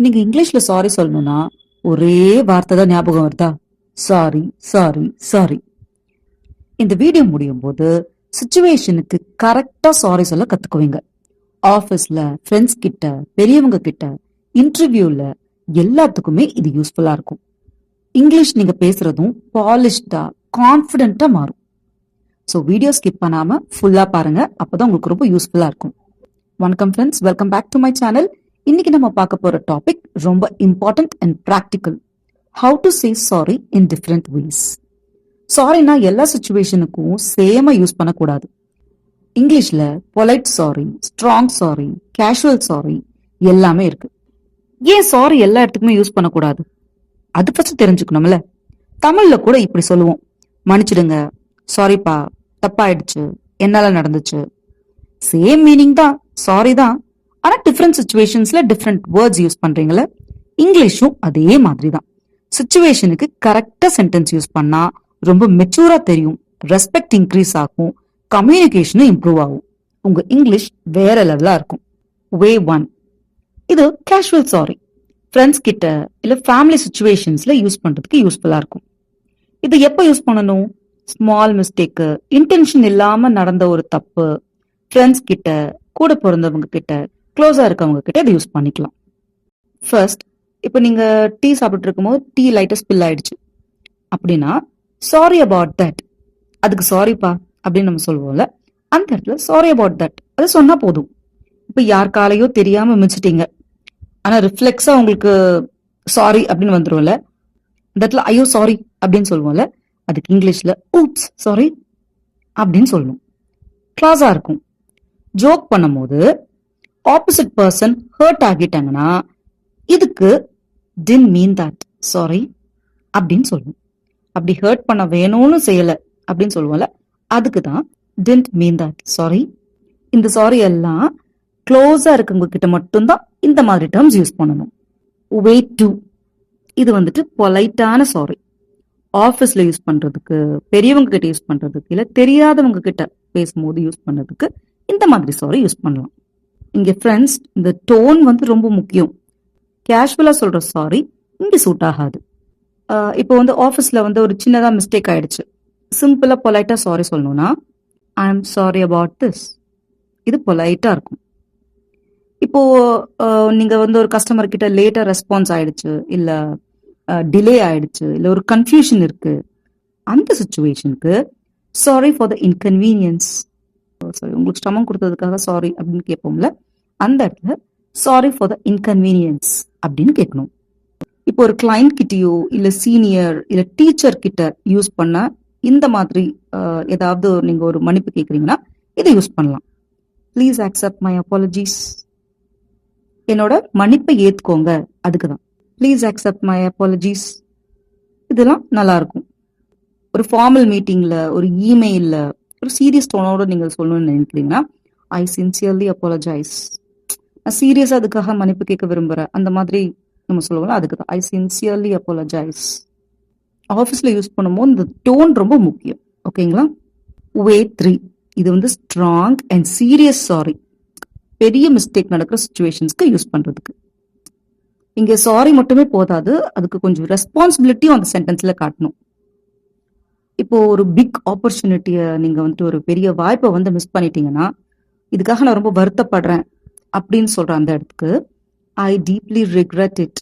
நீங்க இங்கிலீஷ்ல சாரி சொல்லணும்னா ஒரே வார்த்தை தான் ஞாபகம் வருதா? Sorry, sorry, sorry. இந்த வீடியோ முடியும் போது சுச்சுவேஷனுக்கு கரெக்டா சாரி சொல்ல கத்துக்குவீங்க. ஆபீஸ்ல, ஃப்ரெண்ட்ஸ் கிட்ட, பெரியவங்க கிட்ட, இன்டர்வியூல எல்லாத்துக்குமே இது யூஸ்ஃபுல்லா இருக்கும். இங்கிலீஷ் நீங்க பேசுறதும் பாலிஷ்டா, கான்பிடென்ட்டா மாறும். ஸோ வீடியோ ஸ்கிப் பண்ணாம ஃபுல்லா பாருங்க. அப்பதான் உங்களுக்கு ரொம்ப யூஸ்ஃபுல்லா இருக்கும். வணக்கம் friends, welcome back to my channel. இன்னைக்கு நம்ம பார்க்க போற டாபிக் ரொம்ப important and practical. How to say sorry in different ways. சாரினா எல்லா சுச்சுவேஷனுக்கும் சேமா யூஸ் பண்ணக்கூடாது. இங்கிலீஷ்ல polite sorry, strong sorry, casual sorry எல்லாமே இருக்கு. ஏன் சாரி எல்லா இடத்துக்குமே யூஸ் பண்ணக்கூடாது? அது ஃபர்ஸ்ட் தெரிஞ்சுக்கணும்ல. தமிழ்ல கூட இப்படி சொல்லுவோம், மன்னிச்சிடுங்க, சாரிப்பா, தப்பாயிடுச்சு, என்னால நடந்துச்சு. சேம் மீனிங் தான், சாரி தான். ஆனா டிஃப்ரெண்ட் சுச்சுவேஷன்ஸ்ல டிஃப்ரெண்ட் வேர்ட்ஸ் யூஸ் பண்றீங்கல்ல. இங்கிலீஷும் அதே மாதிரி தான். சுச்சுவேஷனுக்கு கரெக்டா சென்டென்ஸ் யூஸ் பண்ணா ரொம்ப மெச்சூரா தெரியும், ரெஸ்பெக்ட் இன்க்ரீஸ் ஆகும், கம்யூனிகேஷனும் இம்ப்ரூவ் ஆகும். உங்க இங்கிலீஷ் வேற லெவலா இருக்கும். வே 1, இது கேஷுவல் சாரி. ஃப்ரெண்ட்ஸ் கிட்ட இல்ல ஃபேமிலி சுச்சுவேஷன்ஸ்ல யூஸ் பண்றதுக்கு யூஸ்ஃபுல்லா இருக்கும். இது எப்ப யூஸ் பண்ணணும்? ஸ்மால் மிஸ்டேக்கு, இன்டென்ஷன் இல்லாம நடந்த ஒரு தப்பு, ஃப்ரெண்ட்ஸ் கிட்ட, கூட பிறந்தவங்க கிட்ட, க்ளோஸா இருக்கவங்க கிட்ட இதை யூஸ் பண்ணிக்கலாம். ஃபர்ஸ்ட், இப்போ நீங்க டீ சாப்பிட்டு இருக்கும்போது டீ லைட்டா ஸ்பில் ஆயிடுச்சு அப்படின்னா, சாரி அபவுட் தட், அதுக்கு சாரிப்பா அப்படின்னு நம்ம சொல்லுவோம்ல, அந்த இடத்துல சாரி அபவுட் தட் அது சொன்னா போதும். இப்ப யார் காலையோ தெரியாம மிச்சிட்டீங்க, ஆனா ரிஃப்ளெக்ஸா உங்களுக்கு சாரி அப்படின்னு வந்துரும்ல, அந்த இடத்துல ஐயோ சாரி அப்படின்னு சொல்லுவோம்ல, அதுக்கு இங்கிலீஷ்ல ஊப்ஸ் சாரி அப்படின்னு சொல்லணும். கிளாஸா இருக்கும். ஜோக் பண்ணும்போது ஆப்போசிட் பர்சன் ஹர்ட் ஆகிட்டாங்கன்னா இதுக்கு didn't மீன் தட் சாரி அப்படின்னு சொல்லணும். அப்படி ஹர்ட் பண்ண வேணும்னு செய்யல அப்படின்னு சொல்லுவோம்ல, அதுக்கு தான் didn't மீன் தட் சாரி. இந்த சாரி எல்லாம் க்ளோஸா இருக்கவங்க கிட்ட மட்டும்தான் இந்த மாதிரி டேர்ம்ஸ் யூஸ் பண்ணணும். வே 2, இது வந்துட்டு பொலைட்டான சாரி. ஆஃபீஸ்ல யூஸ் பண்றதுக்கு, பெரியவங்க கிட்ட யூஸ் பண்றதுக்கு, இல்ல தெரியாதவங்க கிட்ட பேசும்போது யூஸ் பண்றதுக்கு இந்த மாதிரி சாரி யூஸ் பண்ணலாம். இங்க ஃப்ரெண்ட்ஸ், இந்த டோன் வந்து ரொம்ப முக்கியம். கேஷுவலா சொல்ற சாரி இங்க சூட் ஆகாது. இப்போ வந்து ஆஃபீஸ்ல வந்து ஒரு சின்னதா மிஸ்டேக் ஆயிடுச்சு, சிம்பிளா பொலைட்டா சாரி சொல்லணும்னா I am sorry about this, இது பொலைட்டா இருக்கும். இப்போ நீங்க வந்து ஒரு கஸ்டமர் கிட்ட லேட்டா ரெஸ்பான்ஸ் ஆயிடுச்சு, இல்ல டிலே ஆயிடுச்சு, இல்ல ஒரு கன்ஃபியூஷன் இருக்கு, அந்த சுச்சுவேஷனுக்கு sorry for the inconvenience, sorry உங்களுக்கு ஸ்டமம் கொடுத்ததுக்காக சாரி அப்படின்னு கேட்போம்ல, அந்த இடத்துல சாரி ஃபார் த இன்கன்வீனியன்ஸ் அப்படின்னு கேட்கணும். இப்போ ஒரு கிளைண்ட் கிட்டயோ இல்ல சீனியர் இல்ல டீச்சர் கிட்ட யூஸ் பண்ண இந்த மாதிரி ஏதாவது நீங்க ஒரு மன்னிப்பு கேட்குறீங்கன்னா இதை யூஸ் பண்ணலாம். ப்ளீஸ் அக்செப்ட் மை அப்பாலஜிஸ், என்னோட மன்னிப்பை ஏத்துக்கோங்க, அதுக்குதான் ப்ளீஸ் அக்செப்ட் மை அப்பாலஜிஸ். இதெல்லாம் நல்லா இருக்கும். ஒரு ஃபார்மல் மீட்டிங்ல, ஒரு இமெயில்ல ஒரு சீரியஸ் டோனோட நீங்க சொல்லணும்னு நினைக்கிறீங்கன்னா ஐ சின்சியர்லி அப்பாலஜைஸ், நான் சீரியஸா அதுக்காக மன்னிப்பு கேட்க விரும்புறேன், அந்த மாதிரி நம்ம சொல்லுவோம்ல, அதுக்கு தான் ஐ சின்சியர்லி அப்பாலஜைஸ். ஆஃபீஸ்ல யூஸ் பண்ணும்போது இந்த டோன் ரொம்ப முக்கியம். ஓகேங்களா? வே 3, இது வந்து ஸ்ட்ராங் அண்ட் சீரியஸ் சாரி. பெரிய மிஸ்டேக் நடக்கிற சுச்சுவேஷன்ஸ்க்கு யூஸ் பண்றதுக்கு. இங்க சாரி மட்டுமே போதாது, அதுக்கு கொஞ்சம் ரெஸ்பான்சிபிலிட்டியும் அந்த சென்டென்ஸ்ல காட்டணும். இப்போ ஒரு பிக் ஆப்பர்ச்சுனிட்டியை நீங்க வந்துட்டு ஒரு பெரிய வாய்ப்பை வந்து மிஸ் பண்ணிட்டீங்கன்னா, இதுக்காக நான் ரொம்ப வருத்தப்படுறேன் அப்படின்னு சொல்ற அந்த இடத்துக்கு I deeply regret it,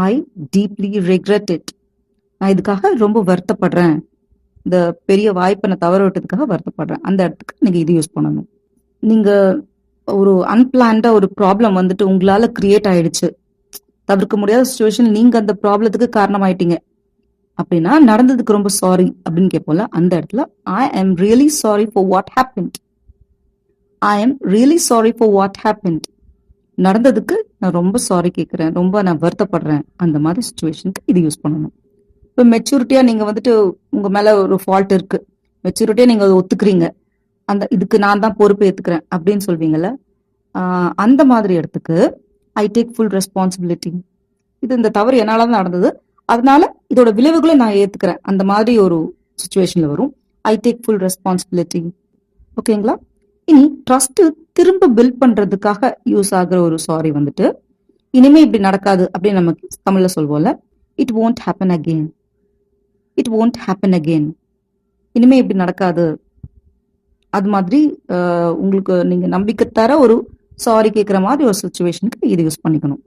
I deeply regret it, நான் இதுக்காக ரொம்ப வருத்தப்படுறேன், இந்த பெரிய வாய்ப்பை நான் தவற விட்டதுக்காக வருத்தப்படுறேன், அந்த இடத்துக்கு நீங்க இது யூஸ் பண்ணணும். நீங்க ஒரு அன்பிளான்டா ஒரு ப்ராப்ளம் வந்துட்டு உங்களால கிரியேட் ஆயிடுச்சு, தவிர்க்க முடியாத சுச்சுவேஷன், நீங்க அந்த ப்ராப்ளத்துக்கு காரணமாயிட்டீங்க அப்படின்னா நடந்ததுக்கு ரொம்ப சாரி அப்படின்னு கேட்போம்ல, அந்த இடத்துல I am really sorry for what happened, I am really sorry for what happened, நடந்ததுக்கு நான் ரொம்ப சாரி கேட்கிறேன், ரொம்ப நான் வருத்தப்படுறேன், அந்த மாதிரி சுச்சுவேஷனுக்கு இது யூஸ் பண்ணணும். இப்போ மெச்சூரிட்டியா நீங்க வந்துட்டு உங்க மேல ஒரு ஃபால்ட் இருக்கு, மெச்சூரிட்டியா நீங்க அதை ஒத்துக்கிறீங்க, அந்த இதுக்கு நான் தான் பொறுப்பு ஏத்துக்கிறேன் அப்படின்னு சொல்வீங்கல்ல, அந்த மாதிரி இடத்துக்கு ஐ டேக் ஃபுல் ரெஸ்பான்சிபிலிட்டி, இது இந்த தவறு என்னால தான் நடந்தது, அதனால இதோட விளைவுகளை நான் ஏத்துக்கிறேன், அந்த மாதிரி ஒரு சுச்சுவேஷன்ல வரும் ஐ டேக் ஃபுல் ரெஸ்பான்சிபிலிட்டி. ஓகேங்களா? இனி ட்ரஸ்ட் திரும்ப பில்ட் பண்றதுக்காக யூஸ் ஆகுற ஒரு சாரி வந்துட்டு இனிமே இப்படி நடக்காது அப்படின்னு நம்ம தமிழ்ல சொல்வோம்ல. It won't happen again. It won't happen again. இனிமே இப்படி நடக்காது. அது மாதிரி உங்களுக்கு நீங்க நம்பிக்கை தர ஒரு சாரி கேட்குற மாதிரி ஒரு சுச்சுவேஷனுக்கு இது யூஸ் பண்ணிக்கணும்.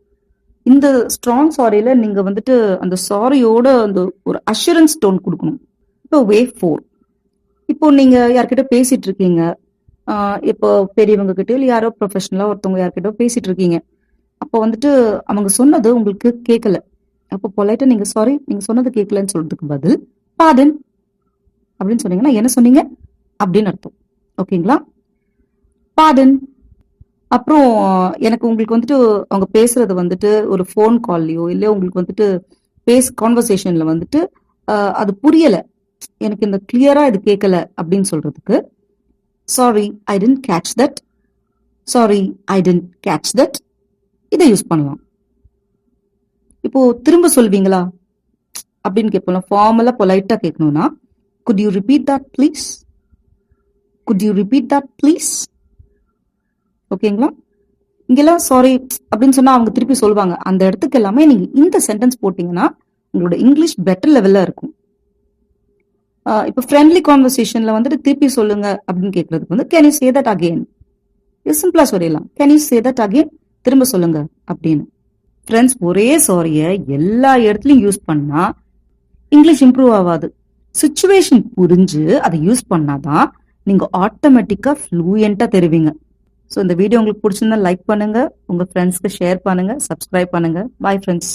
இந்த ஸ்ட்ராங் சாரியில நீங்க வந்துட்டு அந்த சாரியோட அந்த ஒரு அஷூரன்ஸ் டோன் கொடுக்கணும். இப்போ வே 4. இப்போ நீங்க யார்கிட்ட பேசிட்டு இருக்கீங்க, இப்போ பெரியவங்க கிட்டயோ இல்லை யாரோ ப்ரொஃபஷனலா ஒருத்தவங்க யார்கிட்ட பேசிட்டு இருக்கீங்க. அப்போ வந்துட்டு அவங்க சொன்னது உங்களுக்கு கேட்கல. அப்போ பொலைட்டா நீங்க சாரி நீங்க சொன்னது கேட்கலன்னு சொல்றதுக்கு பதில் பாடன் அப்படின்னு சொன்னீங்கன்னா என்ன சொன்னீங்க அப்படின்னு அர்த்தம். ஓகேங்களா? பாடன். அப்புறம் எனக்கு உங்களுக்கு வந்துட்டு அவங்க பேசுறது வந்துட்டு ஒரு ஃபோன் கால்லையோ இல்லை உங்களுக்கு வந்துட்டு கான்வர்சேஷன்ல வந்துட்டு அது புரியல, எனக்கு இந்த கிளியரா இது கேட்கல அப்படின்னு சொல்றதுக்கு sorry I didn't catch that, sorry I didn't catch that இதை யூஸ் பண்ணலாம். இப்போ திரும்ப சொல்வீங்களா அப்படின்னு கேட்போம். ஃபார்மலா பொலைட்டா கேட்கணும்னா could you repeat that please, could you repeat that please. ஓகேங்களா? இங்கெல்லாம் சாரி அப்படின்னு சொன்னா அவங்க திருப்பி சொல்லுவாங்க. அந்த இடத்துக்கு எல்லாமே நீங்க இந்த சென்டென்ஸ் போட்டீங்கன்னா உங்களோட இங்கிலீஷ் பெட்டர் லெவல்ல இருக்கும். இப்போ ஃப்ரெண்ட்லி கான்வர்சேஷன்ல வந்துட்டு திருப்பி சொல்லுங்க அப்படின்னு கேட்கறதுக்கு வந்து can you say that again, இது சிம்பிளா சொல்லிடலாம். Can you say that again, திரும்ப சொல்லுங்க அப்படின்னு. ஃப்ரெண்ட்ஸ், ஒரே சாரியை எல்லா இடத்துலயும் யூஸ் பண்ணா இங்கிலீஷ் இம்ப்ரூவ் ஆகாது. சுச்சுவேஷன் புரிஞ்சு அதை யூஸ் பண்ணாதான் நீங்க ஆட்டோமேட்டிக்கா ஃப்ளூயண்டா தெரிவிங்க. ஸோ இந்த வீடியோ உங்களுக்கு பிடிச்சிருந்தா லைக் பண்ணுங்க, உங்க ஃப்ரெண்ட்ஸ்க்கு ஷேர் பண்ணுங்க, சப்ஸ்கிரைப் பண்ணுங்க. Bye friends.